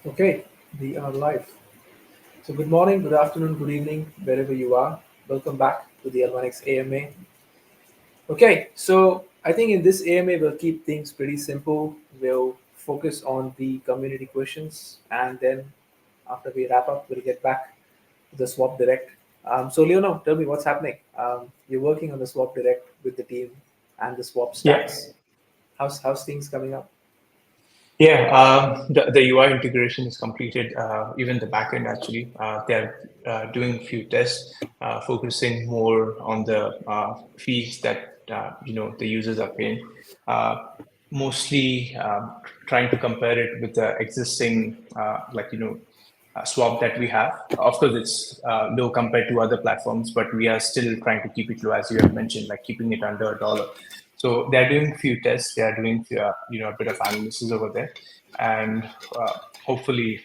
Okay, we are live. So, good morning, good afternoon, good evening, wherever you are. Welcome back to the L1X AMA. Okay, so I think in this AMA, we'll keep things pretty simple. We'll focus on the community questions, and then after we wrap up, we'll get back to the Swap Direct. So, Leono, tell me what's happening. You're working on the Swap Direct with the team and the Swap Yeah, stacks. How's things coming up? yeah. The UI integration is completed. Even the backend actually, they're doing a few tests, focusing more on the fees that the users are paying. Uh, Mostly trying to compare it with the existing swap that we have. Of course, it's low compared to other platforms, but we are still trying to keep it low, as you have mentioned, like keeping it under $1. So they're doing a few tests. They are doing a bit of analysis over there, and hopefully,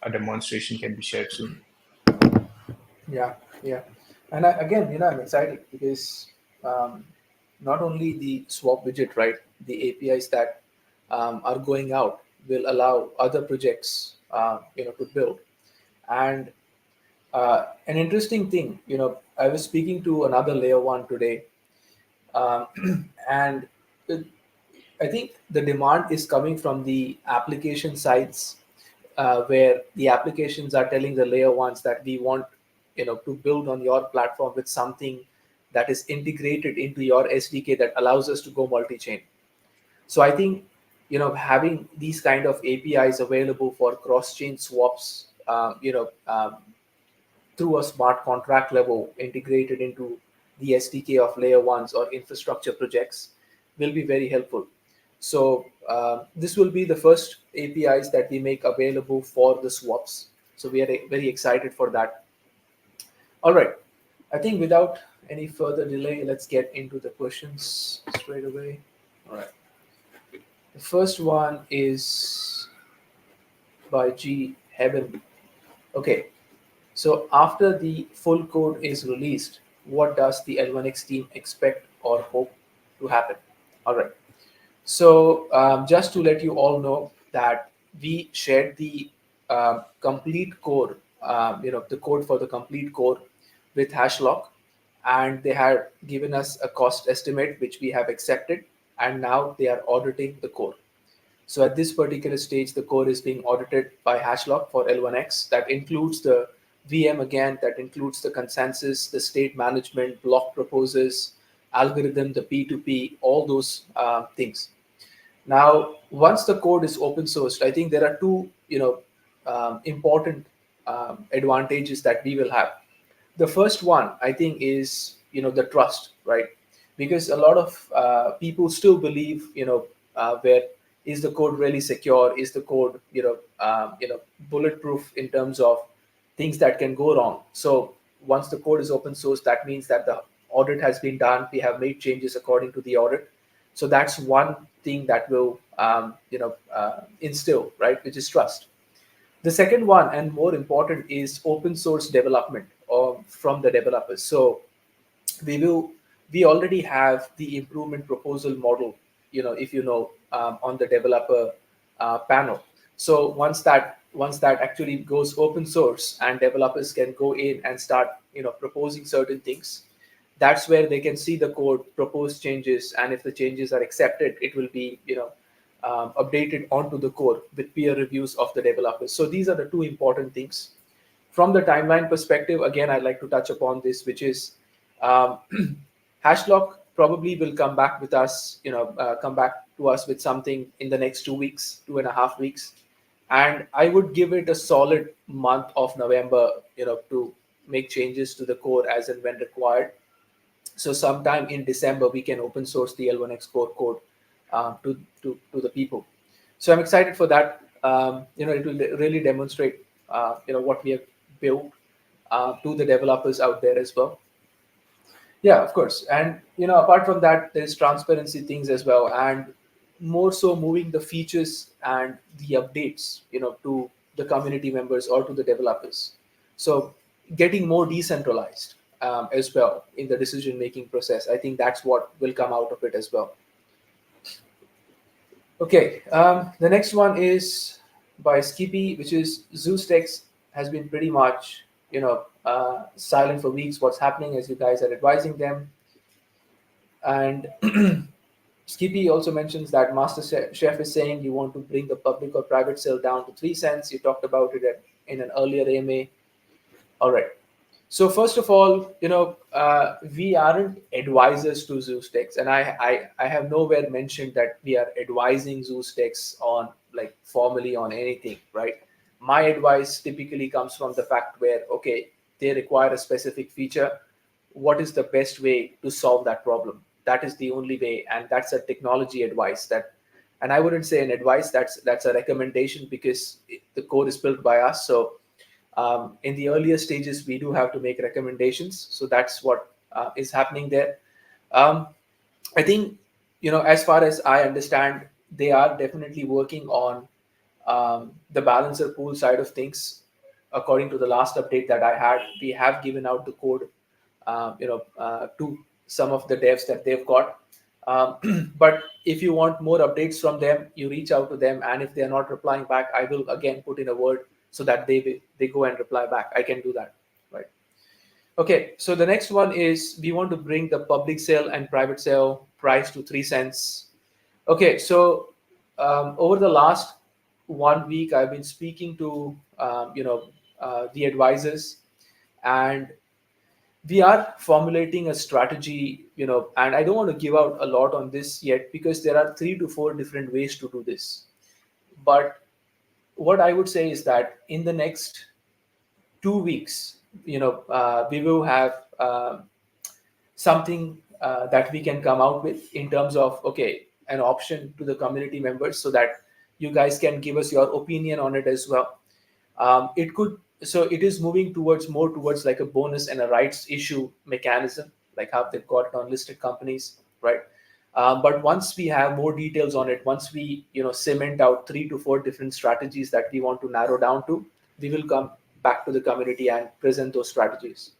a demonstration can be shared soon. Yeah, yeah. And again, I'm excited because um, not only the swap widget, right? The APIs that are going out will allow other projects, to build. And an interesting thing, I was speaking to another layer one today, um, and it, I think the demand is coming from the application sites where the applications are telling the layer ones that we want, to build on your platform with something that is integrated into your SDK that allows us to go multi-chain. So I think, having these kind of APIs available for cross-chain swaps, through a smart contract level integrated into the SDK of layer ones or infrastructure projects will be very helpful. So this will be the first APIs that we make available for the swaps. So we are very excited for that. All right. I think without any further delay, let's get into the questions straight away. All right. The first one is by G. Heaven. Okay. So after the full code is released, what does the L1X team expect or hope to happen? All right. So just to let you all know that we shared the complete code, the code for the complete code with Hashlock, and they had given us a cost estimate which we have accepted, and now they are auditing the code. So at this particular stage, the core is being audited by Hashlock for L1X. That includes the VM again, that includes the consensus, the state management, block proposers, algorithm, the P2P, all those things. Now, once the code is open sourced, I think there are two, important advantages that we will have. The first one, I think, is the trust, right? Because a lot of people still believe, where is the code really secure? Is the code, bulletproof in terms of things that can go wrong? So once the code is open source, that means that the audit has been done. We have made changes according to the audit. So that's one thing that will, instill, right, which is trust. The second one, and more important, is open source development from the developers. So we will we already have the improvement proposal model, if on the developer panel. So once that actually goes open source and developers can go in and start proposing certain things, that's where they can see the code, propose changes, and if the changes are accepted, it will be updated onto the core with peer reviews of the developers. So these are the two important things. From the timeline perspective, again, I'd like to touch upon this, which is um, Hashlock probably will come back to us with something in the next 2 weeks, 2.5 weeks, and I would give it a solid month of November, to make changes to the core as and when required. So sometime in December, we can open source the L1X core code to the people. So I'm excited for that. It will really demonstrate, what we have built to the developers out there as well. Yeah, of course. And apart from that, there's transparency things as well, and more so moving the features and the updates, to the community members or to the developers. So getting more decentralized as well in the decision making process. I think that's what will come out of it as well. Okay. The next one is by Skippy, which is ZeusTex, has been pretty much silent for weeks. What's happening as you guys are advising them, and Skippy also mentions that Master Chef is saying you want to bring the public or private sale down to 3 cents. You talked about it in an earlier AMA. All right. So first of all, we aren't advisors to ZeusTex, and I have nowhere mentioned that we are advising ZeusTex on like formally on anything, right? My advice typically comes from the fact where okay, they require a specific feature. What is the best way to solve that problem? That is the only way, and that's a technology advice that. And I wouldn't say an advice. That's a recommendation because the code is built by us. So in the earlier stages, we do have to make recommendations. So that's what is happening there. Um, I think, as far as I understand, they are definitely working on the balancer pool side of things. According to the last update that I had, we have given out the code, to some of the devs that they've got. But if you want more updates from them, you reach out to them, and if they are not replying back, I will again put in a word so that they go and reply back. I can do that, right? Okay. So the next one is we want to bring the public sale and private sale price to 3 cents. Okay. So over the last 1 week, I've been speaking to the advisors, and we are formulating a strategy, and I don't want to give out a lot on this yet because there are 3 to 4 different ways to do this. But what I would say is that in the next 2 weeks, we will have something that we can come out with in terms of okay, an option to the community members so that you guys can give us your opinion on it as well. It could, so it is moving towards more towards like a bonus and a rights issue mechanism, like how they've got it on listed companies, right? But once we have more details on it, once we cement out 3 to 4 different strategies that we want to narrow down to, we will come back to the community and present those strategies.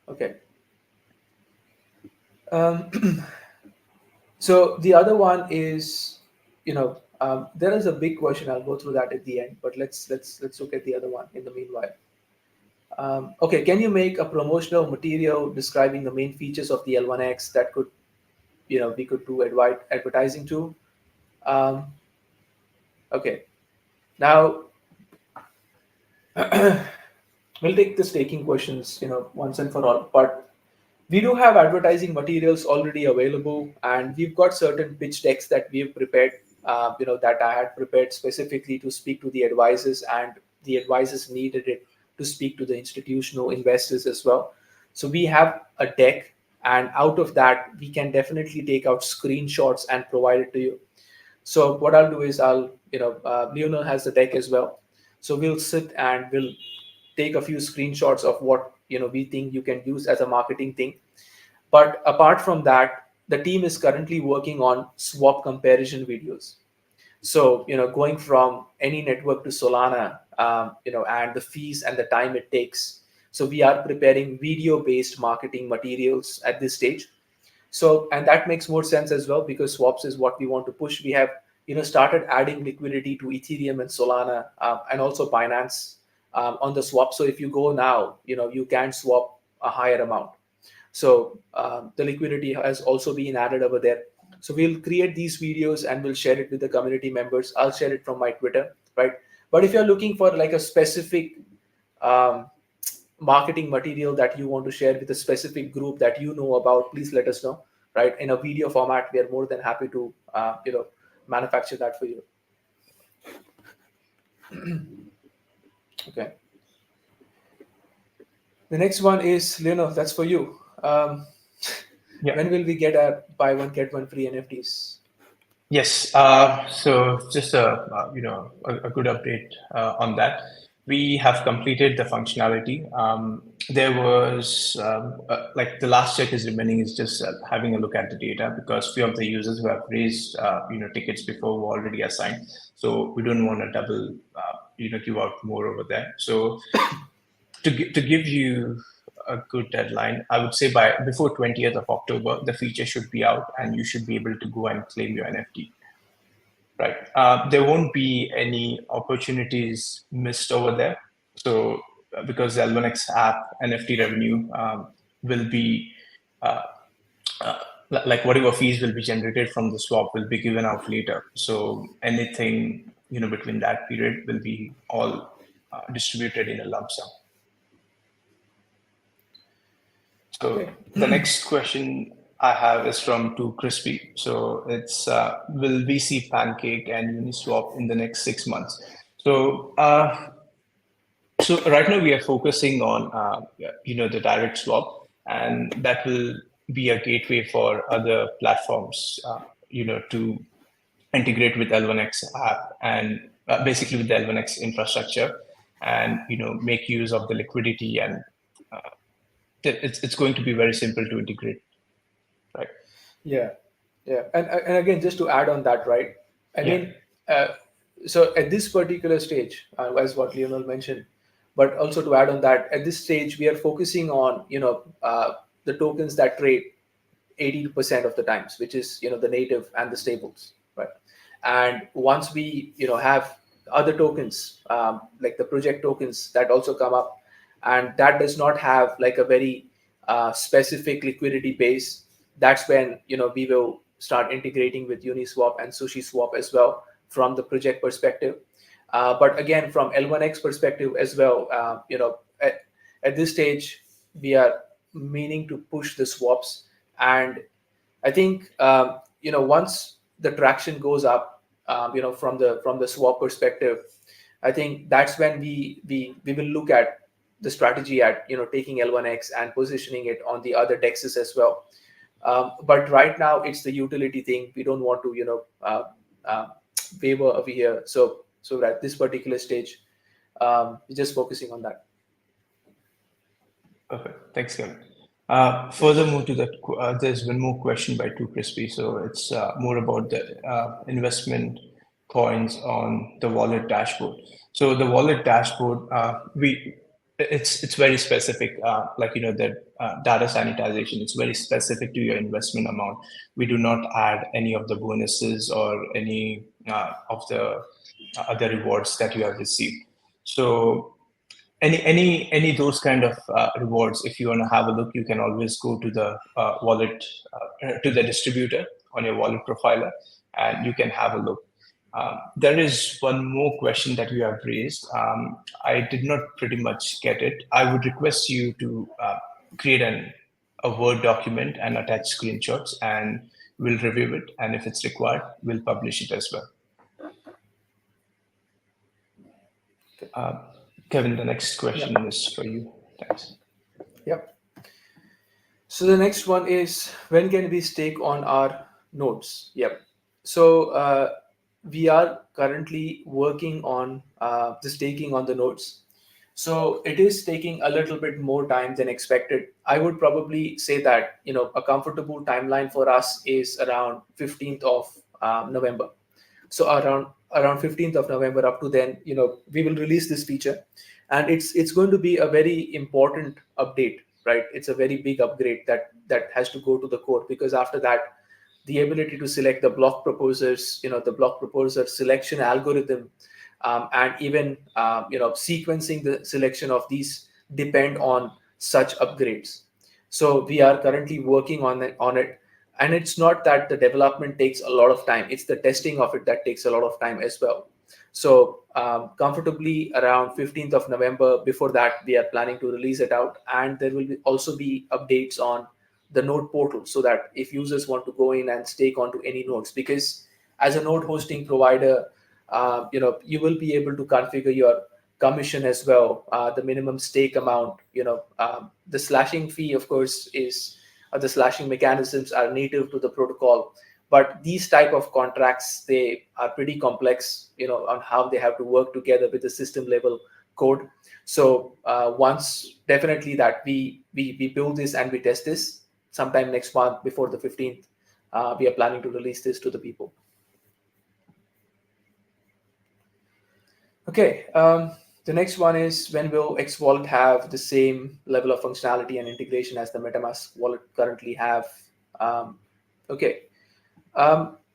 Okay. So the other one is, there is a big question. I'll go through that at the end, but let's look at the other one in the meanwhile. Okay, can you make a promotional material describing the main features of the L1X that could, we could do advertising to? Um, okay, now we'll take the staking questions, once and for all. But we do have advertising materials already available, and we've got certain pitch decks that we've prepared. That I had prepared specifically to speak to the advisors, and the advisors needed it to speak to the institutional investors as well. So we have a deck, and out of that, we can definitely take out screenshots and provide it to you. So what I'll do is Leonel has the deck as well. So we'll sit and we'll take a few screenshots of what we think you can use as a marketing thing. But apart from that, the team is currently working on swap comparison videos. So going from any network to Solana, and the fees and the time it takes. So we are preparing video-based marketing materials at this stage. So, and that makes more sense as well because swaps is what we want to push. We have started adding liquidity to Ethereum and Solana, and also Binance, on the swap. So if you go now, you can swap a higher amount. So the liquidity has also been added over there. So we'll create these videos and we'll share it with the community members. I'll share it from my Twitter, right? But if you're looking for like a specific um, marketing material that you want to share with a specific group that you know about, please let us know, right? In a video format, we are more than happy to manufacture that for you. Okay. The next one is Leonel. That's for you. Yeah. When will we get a buy one get one free NFTs? Yes. So just a good update on that. We have completed the functionality. There was like the last check is remaining is just having a look at the data because few of the users who have raised tickets before were already assigned. So we don't want to double give out more over there. So to give you a good deadline, I would say by before 20th of October, the feature should be out and you should be able to go and claim your NFT. right? There won't be any opportunities missed over there. So because the L1X app NFT revenue will be uh, like whatever fees will be generated from the swap will be given out later. So anything between that period will be all distributed in a lump sum. So Okay. the next question I have is from Too Crispy. So it's will we see Pancake and Uniswap in the next 6 months? So so right now we are focusing on the direct swap, and that will be a gateway for other platforms to integrate with L1X app and basically with the L1X infrastructure, and make use of the liquidity, and it's going to be very simple to integrate, right? Yeah, yeah, and again, just to add on that, right? I Yeah. mean, uh, so at this particular stage, as what Lionel mentioned, but also to add on that, at this stage, we are focusing on the tokens that trade 80% of the times, which is the native and the stables, right? And once we have other tokens like the project tokens that also come up, and that does not have like a very specific liquidity base, that's when we will start integrating with Uniswap and SushiSwap as well from the project perspective. But again, from L1X perspective as well, at this stage, we are meaning to push the swaps. And I think once the traction goes up, from the swap perspective, I think that's when we will look at the strategy at taking L1X and positioning it on the other dexes as well. But right now it's the utility thing. We don't want to waver over here. So at this particular stage, we're just focusing on that. Perfect. Thanks, Kevin. Furthermore to that, there's one more question by Too Crispy. So it's more about the investment coins on the wallet dashboard. So the wallet dashboard, it's very specific. Like the data sanitization, it's very specific to your investment amount. We do not add any of the bonuses or any of the other rewards that you have received. So any those kind of rewards, if you want to have a look, you can always go to the wallet to the distributor on your wallet profiler, and you can have a look. There is one more question that you have raised. I did not pretty much get it. I would request you to create a Word document and attach screenshots, and we'll review it, and if it's required, we'll publish it as well. Kevin, the next question is for you. Thanks. Yep. So the next one is, when can we stake on our nodes? Yep. So we are currently working on the staking on the nodes. So it is taking a little bit more time than expected. I would probably say that a comfortable timeline for us is around 15th of November. So around 15th of November, up to then, we will release this feature, and it's going to be a very important update, right? It's a very big upgrade that has to go to the core, because after that, the ability to select the block proposers, the block proposer selection algorithm, and even sequencing the selection of these depend on such upgrades. So we are currently working on it, and it's not that the development takes a lot of time, it's the testing of it that takes a lot of time as well. So comfortably around 15th of November. Before that, we are planning to release it out, and there will also be updates on the node portal, so that if users want to go in and stake onto any nodes, because as a node hosting provider, you will be able to configure your commission as well, the minimum stake amount. The slashing fee, of course, is the slashing mechanisms are native to the protocol, but these type of contracts, they are pretty complex, on how they have to work together with the system level code. So once definitely that we build this and we test this sometime next month before the 15th, we are planning to release this to the people. Okay, the next one is, when will X Wallet have the same level of functionality and integration as the MetaMask wallet currently have? Okay,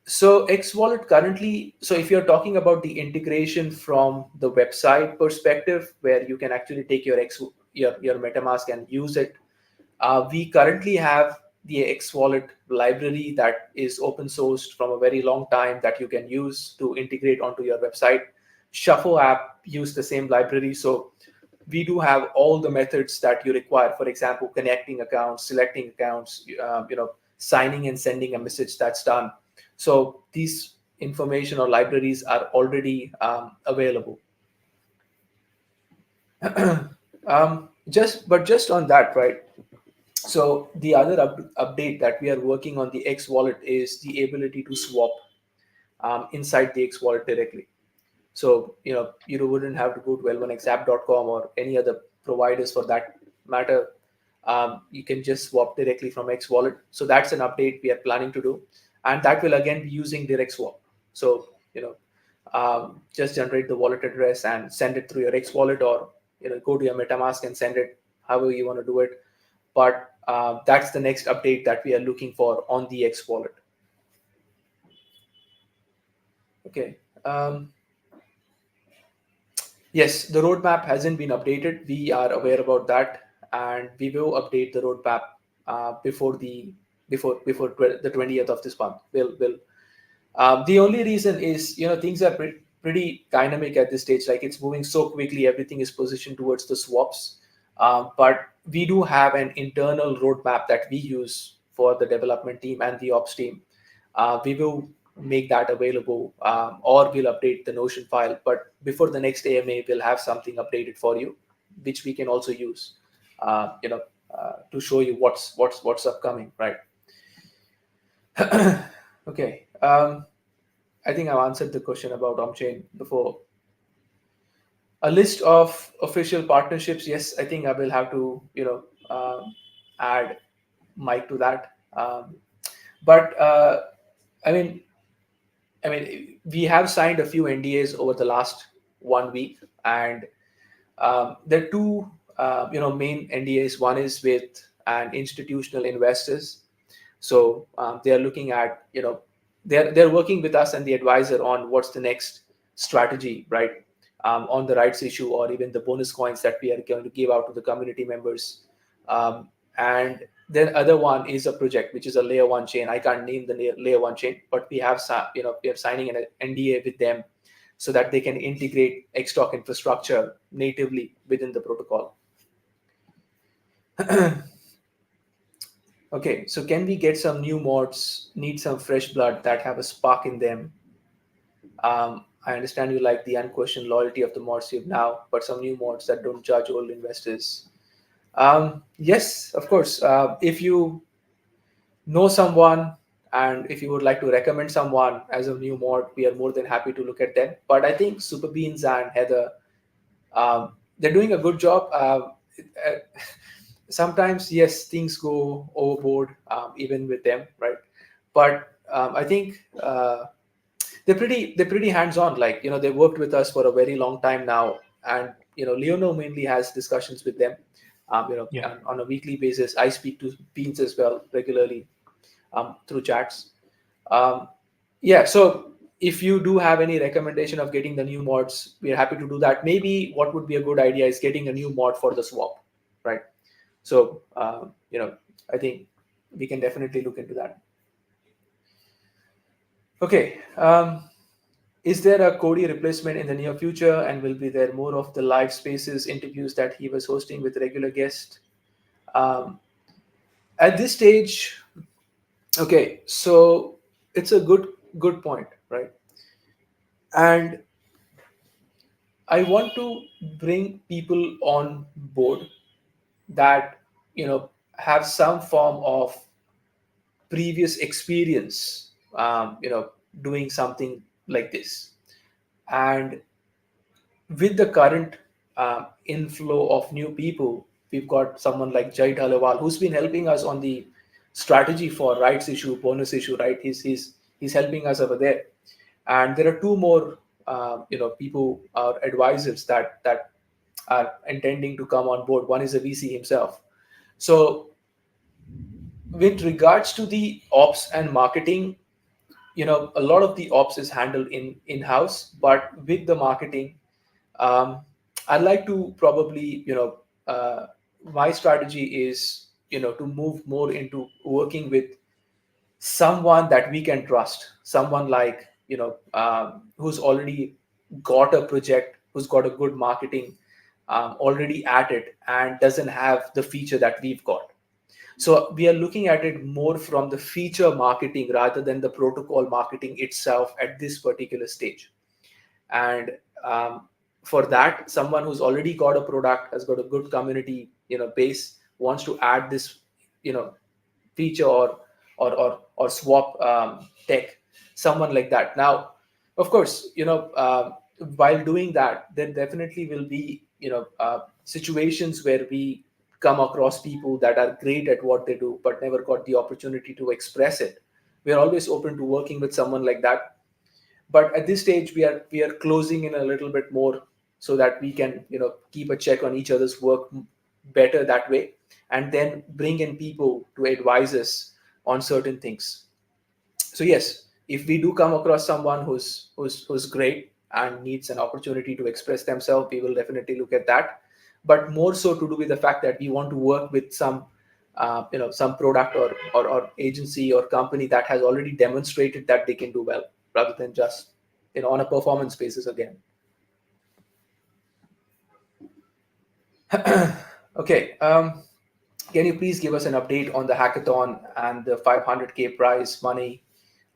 So X Wallet currently, so if you're talking about the integration from the website perspective, where you can actually take your your MetaMask and use it, we currently have the X Wallet library that is open sourced from a very long time that you can use to integrate onto your website. Shuffle app use the same library, so we do have all the methods that you require. For example, connecting accounts, selecting accounts, signing and sending a message that's done. So these information or libraries are already available. Just on that, right? So the other update that we are working on the X wallet is the ability to swap inside the X wallet directly. So you wouldn't have to go to l1xapp.com or any other providers for that matter. You can just swap directly from X wallet. So that's an update we are planning to do, and that will again be using direct swap. So just generate the wallet address and send it through your X wallet, or go to your MetaMask and send it however you want to do it. But that's the next update that we are looking for on the X wallet. Okay. Yes, the roadmap hasn't been updated. We are aware about that, and we will update the roadmap before the 20th of this month. Will The only reason is things are pretty dynamic at this stage. Like, it's moving so quickly, everything is positioned towards the swaps. But we do have an internal roadmap that we use for the development team and the ops team. We will make that available, or we'll update the Notion file. But before the next AMA, we'll have something updated for you, which we can also use, to show you what's upcoming, right? Okay. I think I've answered the question about OnChain before. A list of official partnerships. Yes, I think I will have to, add Mike to that. But I mean, we have signed a few NDAs over the last 1 week, and there are two, main NDAs. One is with an institutional investors. So they are looking at, they're working with us and the advisor on what's the next strategy, right? On the rights issue, or even the bonus coins that we are going to give out to the community members. And then other one is a project which is a layer one chain. I can't name the layer one chain, but we have we are signing an NDA with them so that they can integrate Xtalk infrastructure natively within the protocol. Okay, so can we get some new mods, need some fresh blood that have a spark in them? I understand you like the unquestioned loyalty of the mods you have now, but some new mods that don't judge old investors. Yes, of course. If you know someone, and if you would like to recommend someone as a new mod, we are more than happy to look at them. But I think Super Beans and Heather, they're doing a good job. Uh, Sometimes, yes, things go overboard, even with them, right? But I think they're pretty hands on. Like, they worked with us for a very long time now, and Leono mainly has discussions with them. Yeah. On a weekly basis. I speak to Beans as well regularly, through chats. Um, yeah, so if you do have any recommendation of getting the new mods, we're happy to do that. Maybe what would be a good idea is getting a new mod for the swap, right? So I think we can definitely look into that. Okay. Is there a Cody replacement in the near future, and will be there more of the live spaces interviews that he was hosting with regular guests? Um, at this stage, okay, so it's a good point, right? And I want to bring people on board that have some form of previous experience, doing something like this. And with the current inflow of new people, we've got someone like Jai Dhalawal who's been helping us on the strategy for rights issue, bonus issue, right? He's helping us over there. And there are two more people, advisors that are intending to come on board. One is a VC himself. So with regards to the ops and marketing, a lot of the ops is handled in-house, but with the marketing, um, I'd like to probably, my strategy is, to move more into working with someone that we can trust, someone like, who's already got a project, who's got a good marketing, already at it, and doesn't have the feature that we've got. So we are looking at it more from the feature marketing rather than the protocol marketing itself at this particular stage. And for that, someone who's already got a product, has got a good community, base, wants to add this, you know, feature or swap tech, someone like that. Now, of course, while doing that, there definitely will be situations where we come across people that are great at what they do but never got the opportunity to express it. We are always open to working with someone like that, but at this stage we are closing in a little bit more so that we can keep a check on each other's work better that way, and then bring in people to advise us on certain things. So yes, if we do come across someone who's great and needs an opportunity to express themselves, we will definitely look at that. But more so to do with the fact that we want to work with some product or agency or company that has already demonstrated that they can do well, rather than just on a performance basis again. Okay. Can you please give us an update on the hackathon and the 500K prize money?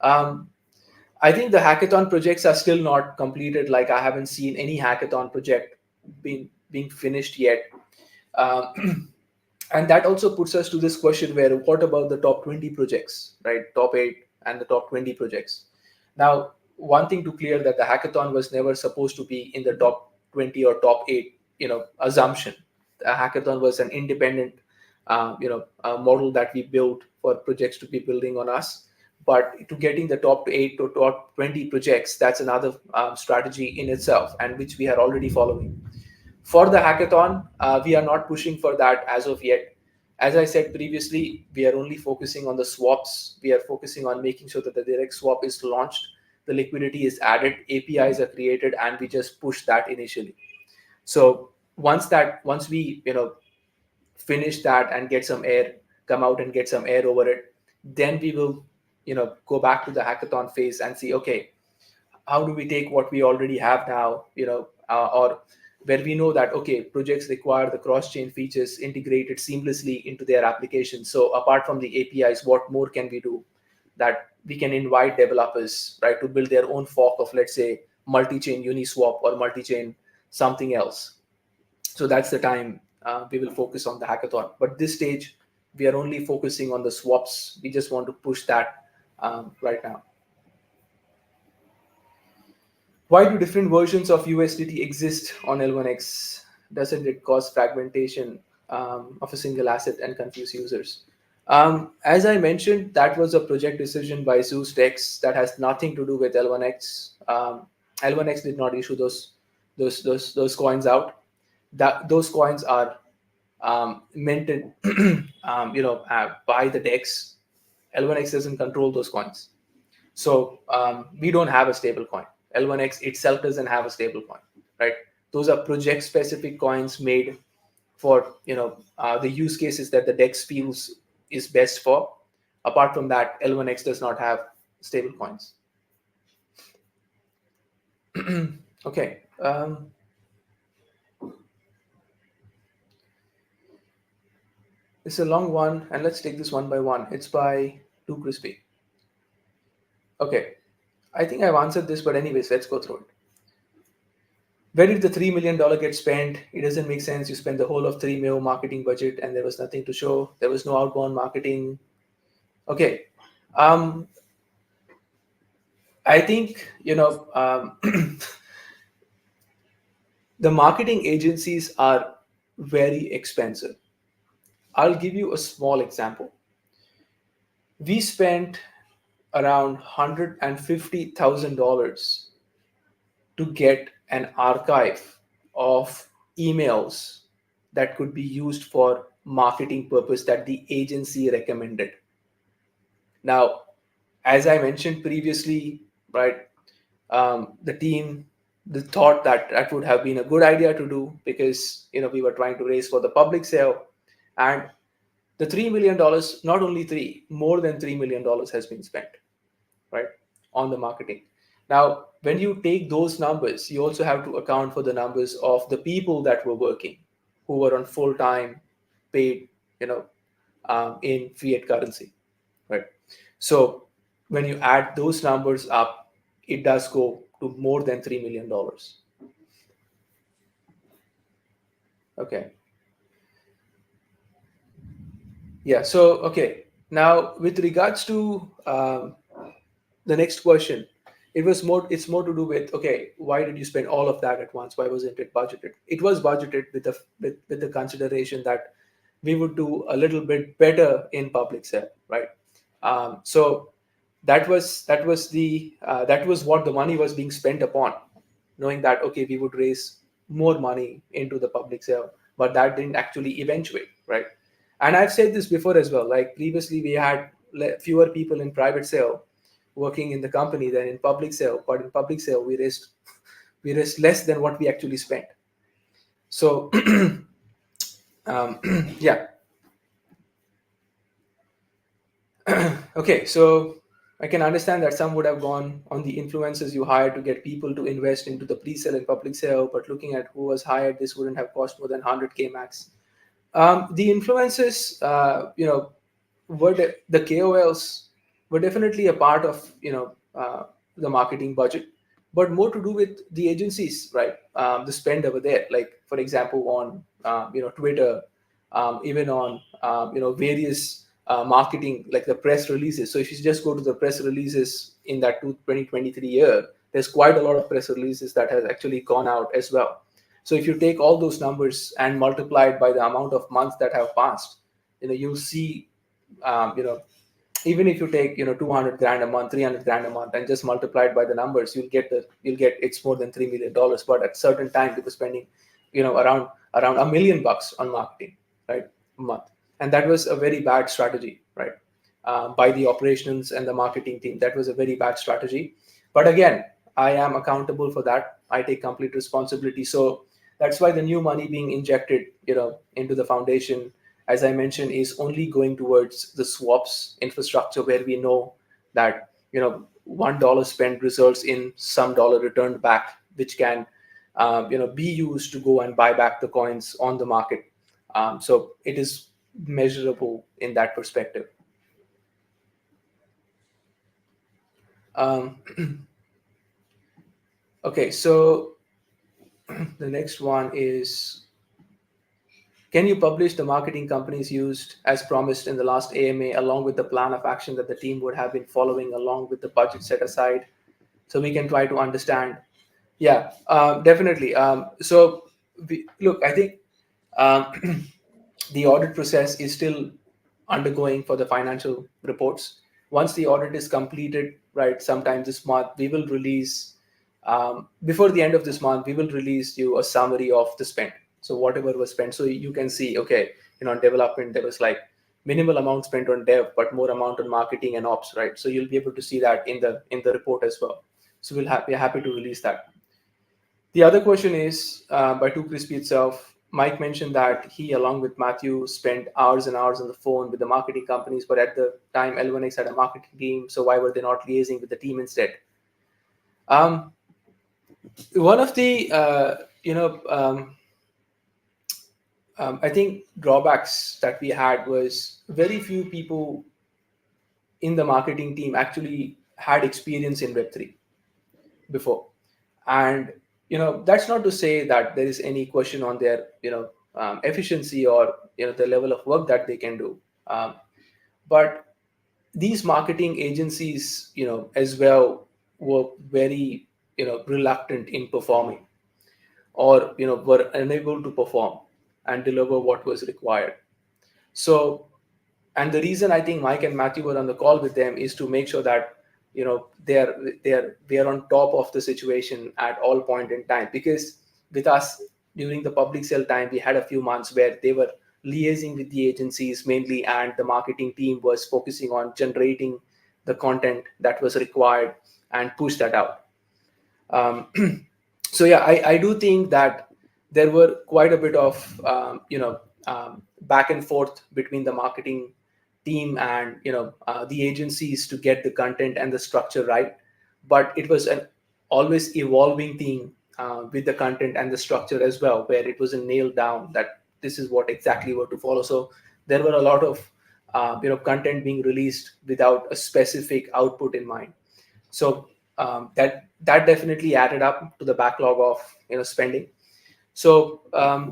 Um, I think the hackathon projects are still not completed. Like, I haven't seen any hackathon project being finished yet. Um, and that also puts us to this question where what about the top 20 projects, right? Top 8 and the top 20 projects. Now, one thing to clear, that the hackathon was never supposed to be in the top 20 or top 8, assumption. The hackathon was an independent model that we built for projects to be building on us. But to getting the top 8 to top 20 projects, that's another strategy in itself, and which we are already following. For the hackathon, we are not pushing for that as of yet. As I said previously, we are only focusing on the swaps. We are focusing on making sure that the direct swap is launched, the liquidity is added, APIs are created, and we just push that initially. So once we finish that and get some air, come out and get some air over it, then we will go back to the hackathon phase and see, okay, how do we take what we already have now, or where we know that, okay, projects require the cross-chain features integrated seamlessly into their applications. So apart from the APIs, what more can we do? That we can invite developers, right, to build their own fork of, let's say, multi-chain Uniswap or multi-chain something else. So that's the time we will focus on the hackathon. But this stage, we are only focusing on the swaps. We just want to push that right now. Why do different versions of USDT exist on L1X? Doesn't it cause fragmentation of a single asset and confuse users? As I mentioned, that was a project decision by ZeusDex that has nothing to do with L1X. L1X did not issue those coins out. Those coins are minted, by the DEX. L1X doesn't control those coins. So we don't have a stable coin. L1X itself doesn't have a stable coin, right? Those are project specific coins made for the use cases that the DEX feels is best for. Apart from that, L1X does not have stable coins. Okay. It's a long one, and let's take this one by one. It's by Too Crispy. Okay. I think I've answered this, but anyways, let's go through it. Where did the $3 million get spent? It doesn't make sense. You spend the whole of 3 mil marketing budget and there was nothing to show. There was no outbound marketing. Okay. I think, the marketing agencies are very expensive. I'll give you a small example. We spent around $150,000 to get an archive of emails that could be used for marketing purpose that the agency recommended. Now, as I mentioned previously, right, the team thought that that would have been a good idea to do, because we were trying to raise for the public sale, and the $3 million, not only three, more than $3 million has been spent, right, on the marketing. Now, when you take those numbers, you also have to account for the numbers of the people that were working, who were on full time, paid, in fiat currency, right? So when you add those numbers up, it does go to more than $3 million. Okay. Yeah. So okay. Now, with regards to the next question, it's more to do with, okay, why did you spend all of that at once? Why wasn't it budgeted? It was budgeted with the consideration that we would do a little bit better in public sale, right? So that was what the money was being spent upon, knowing that, okay, we would raise more money into the public sale, but that didn't actually eventuate, right? And I've said this before as well. Like previously, we had fewer people in private sale working in the company than in public sale, but in public sale we raised less than what we actually spent. So yeah. Okay, so I can understand that some would have gone on the influencers you hired to get people to invest into the pre-sale and public sale, but looking at who was hired, this wouldn't have cost more than 100K max. The influencers, the KOLs were definitely a part of the marketing budget, but more to do with the agencies, right? The spend over there, like for example on Twitter, even on various marketing, like the press releases. So if you just go to the press releases in that 2023 year, there's quite a lot of press releases that has actually gone out as well. So if you take all those numbers and multiply it by the amount of months that have passed, you'll see, um, you know, even if you take 200 grand a month, 300 grand a month, and just multiply it by the numbers, you'll get it's more than $3 million. But at certain time, they were spending, around $1 million on marketing, right, a month, and that was a very bad strategy, right, by the operations and the marketing team. That was a very bad strategy. But again, I am accountable for that. I take complete responsibility. So that's why the new money being injected, into the foundation, as I mentioned, is only going towards the swaps infrastructure, where we know that $1 spent results in some dollar returned back, which can be used to go and buy back the coins on the market. So it is measurable in that perspective. Um, okay, so the next one is, can you publish the marketing companies used as promised in the last AMA, along with the plan of action that the team would have been following, along with the budget set aside, so we can try to understand? Yeah, definitely. So look, I think um, the audit process is still undergoing for the financial reports. Once the audit is completed, right, sometime this month, we will release, before the end of this month, we will release you a summary of the spend. So whatever was spent, so you can see, okay, on development, there was like minimal amount spent on dev, but more amount on marketing and ops, right? So you'll be able to see that in the report as well. So we're happy to release that. The other question is by Too Crispy itself. Mike mentioned that he, along with Matthew, spent hours and hours on the phone with the marketing companies, but at the time, L1X had a marketing team, so why were they not liaising with the team instead? Um, One of the, I think, drawbacks that we had was very few people in the marketing team actually had experience in Web3 before. And that's not to say that there is any question on their efficiency, or the level of work that they can do. But these marketing agencies, as well, were very reluctant in performing, or were unable to perform and deliver what was required. So, and the reason I think Mike and Matthew were on the call with them is to make sure that they are on top of the situation at all point in time. Because with us, during the public sale time, we had a few months where they were liaising with the agencies mainly, and the marketing team was focusing on generating the content that was required and push that out. Um, so yeah, I do think that there were quite a bit of back and forth between the marketing team and the agencies to get the content and the structure right, but it was an always evolving thing with the content and the structure as well, where it wasn't nailed down that this is what exactly were to follow. So there were a lot of content being released without a specific output in mind. So that definitely added up to the backlog of spending. So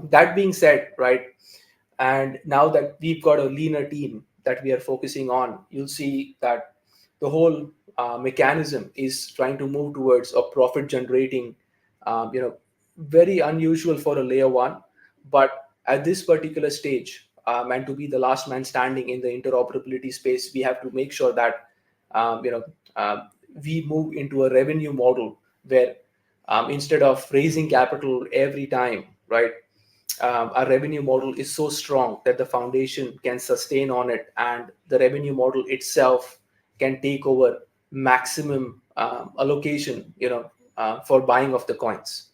that being said, right, and now that we've got a leaner team that we are focusing on, you'll see that the whole mechanism is trying to move towards a profit generating, um, you know, very unusual for a layer one. But at this particular stage, and to be the last man standing in the interoperability space, we have to make sure that um, you know um, we move into a revenue model where instead of raising capital every time, right, our revenue model is so strong that the foundation can sustain on it, and the revenue model itself can take over maximum allocation, for buying of the coins.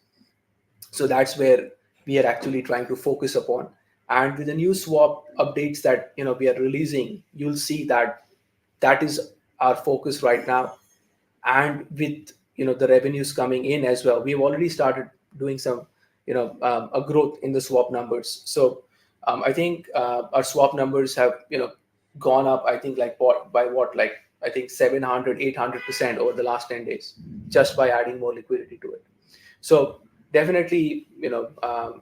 So that's where we are actually trying to focus upon. And with the new swap updates that we are releasing, you'll see that that is our focus right now. And with the revenues coming in as well, we've already started doing some a growth in the swap numbers. So I think our swap numbers have gone up, I think, like what, like, I think 700, 800% over the last 10 days, just by adding more liquidity to it. So definitely,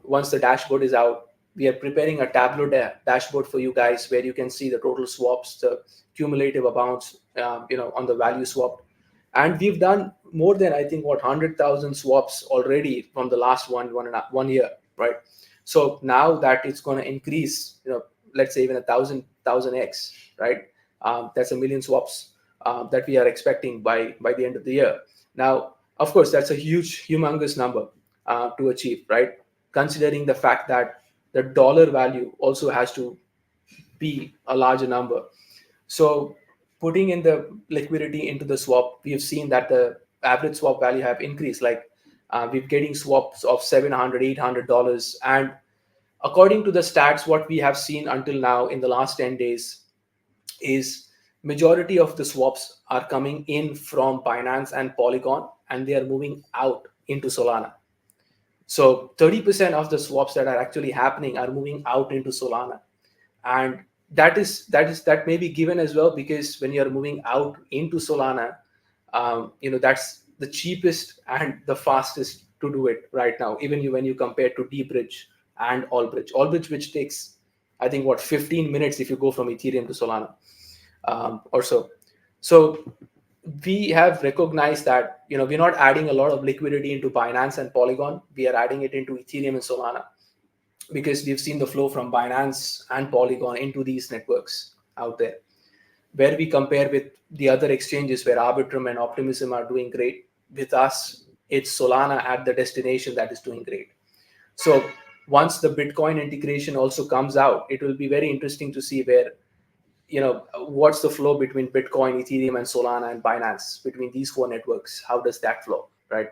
once the dashboard is out, we are preparing a Tableau dashboard for you guys, where you can see the total swaps, the cumulative amounts, on the value swap. And we've done more than, I think, 100,000 swaps already from the last one year, right? So now that it's going to increase, let's say even 1,000x, right? That's a million swaps that we are expecting by the end of the year. Now, of course, that's a huge, humongous number to achieve, right? Considering the fact that the dollar value also has to be a larger number. So putting in the liquidity into the swap, we have seen that the average swap value have increased. Like we're getting swaps of $700, $800. And according to the stats, what we have seen until now in the last 10 days is majority of the swaps are coming in from Binance and Polygon, and they are moving out into Solana. So 30% of the swaps that are actually happening are moving out into Solana. And that may be given as well, because when you're moving out into Solana, that's the cheapest and the fastest to do it right now, even when you compare to dBridge and Allbridge, which takes, I think, 15 minutes if you go from Ethereum to Solana, or so. So we have recognized that we're not adding a lot of liquidity into Binance and Polygon. We are adding it into Ethereum and Solana, because we've seen the flow from Binance and Polygon into these networks out there. Where we compare with the other exchanges where Arbitrum and Optimism are doing great, with us, it's Solana at the destination that is doing great. So once the Bitcoin integration also comes out, it will be very interesting to see where, what's the flow between Bitcoin, Ethereum, and Solana and Binance, between these four networks. How does that flow, right?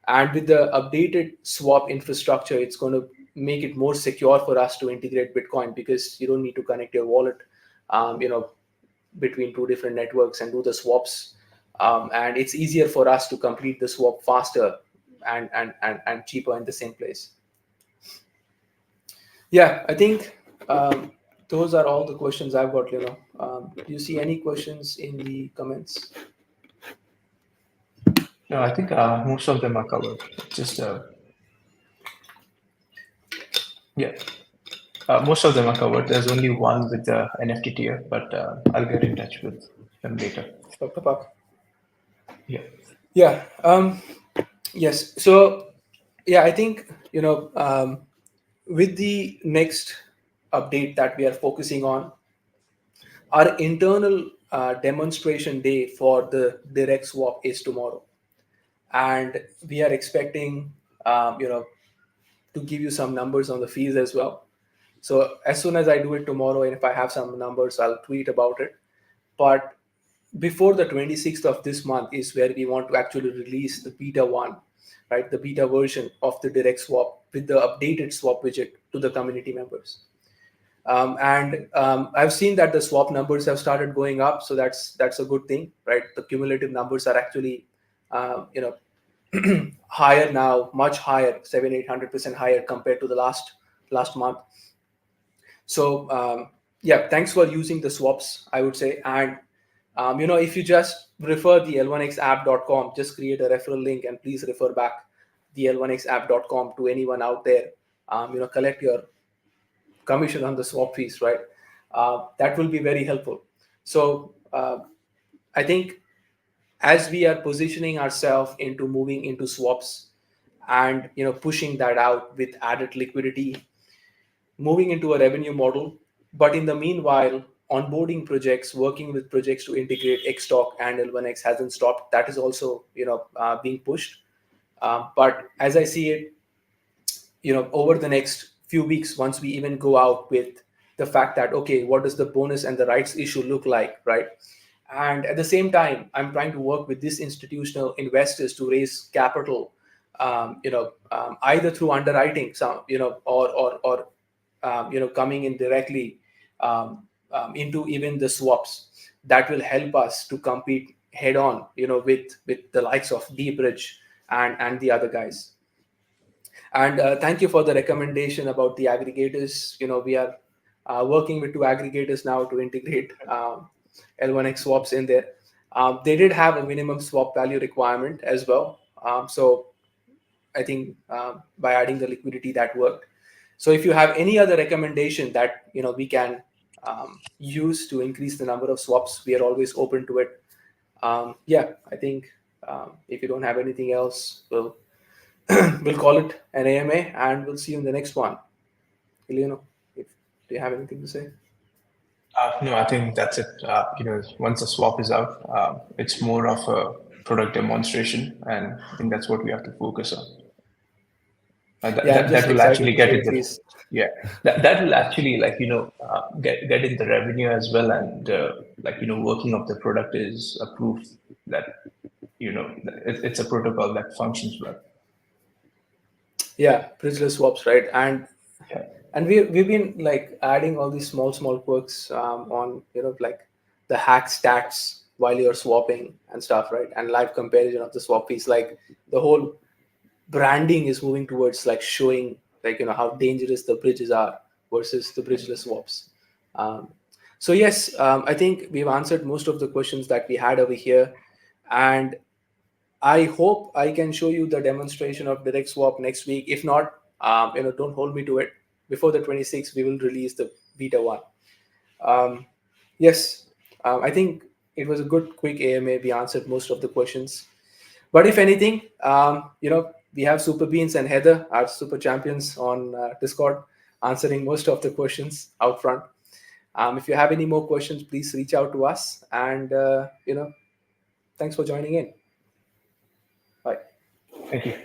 And with the updated swap infrastructure, it's going to make it more secure for us to integrate Bitcoin, because you don't need to connect your wallet, between two different networks and do the swaps. And it's easier for us to complete the swap faster and cheaper in the same place. Yeah, I think those are all the questions I've got. Do you see any questions in the comments? No, I think most of them are covered. Just yeah, most of them are covered. There's only one with the NFT tier, but I'll get in touch with them later. Dr. Pak? Yeah. Yeah. Yes. So, yeah, I think with the next update that we are focusing on, our internal demonstration day for the direct swap is tomorrow, and we are expecting to give you some numbers on the fees as well. So as soon as I do it tomorrow, and if I have some numbers, I'll tweet about it. But before the 26th of this month is where we want to actually release the beta 1, right, the beta version of the direct swap with the updated swap widget to the community members. And I've seen that the swap numbers have started going up, so that's a good thing, right? The cumulative numbers are actually you know higher now, much higher, 700-800% higher compared to the last month. So yeah, thanks for using the swaps, I would say. And if you just refer the l1xapp.com, just create a referral link and please refer back the l1xapp.com to anyone out there. Collect your commission on the swap fees, right? That will be very helpful. So I think as we are positioning ourselves into moving into swaps and pushing that out with added liquidity, moving into a revenue model, but in the meanwhile, onboarding projects, working with projects to integrate Xtalk and L1X hasn't stopped. That is also being pushed. But as I see it, over the next few weeks, once we even go out with the fact that, okay, what does the bonus and the rights issue look like, right? And at the same time, I'm trying to work with these institutional investors to raise capital, either through underwriting, or coming in directly into even the swaps that will help us to compete head on, with the likes of D-Bridge and the other guys. And thank you for the recommendation about the aggregators. We are working with two aggregators now to integrate L1X swaps in there. They did have a minimum swap value requirement as well. So I think by adding the liquidity, that worked. So if you have any other recommendation that we can use to increase the number of swaps, we are always open to it. Yeah, I think if you don't have anything else, we'll call it an AMA, and we'll see you in the next one. Eleanor, do you have anything to say? No, I think that's it. Once the swap is out, it's more of a product demonstration, and I think that's what we have to focus on. That will actually get in the that will actually get in the revenue as well, and working of the product is a proof that it's a protocol that functions well. Yeah, bridgeless swaps, right? And we've been like adding all these small quirks on like the hack stats while you're swapping and stuff, right? And live comparison of the swap fees. Like the whole branding is moving towards like showing like how dangerous the bridges are versus the bridgeless swaps. So yes, I think we've answered most of the questions that we had over here, and I hope I can show you the demonstration of direct swap next week. If not, don't hold me to it. Before the 26th, we will release the beta 1. Yes, I think it was a good, quick AMA. We answered most of the questions. But if anything, we have Super Beans and Heather, our super champions on Discord, answering most of the questions out front. If you have any more questions, please reach out to us. And, thanks for joining in. Bye. Thank you.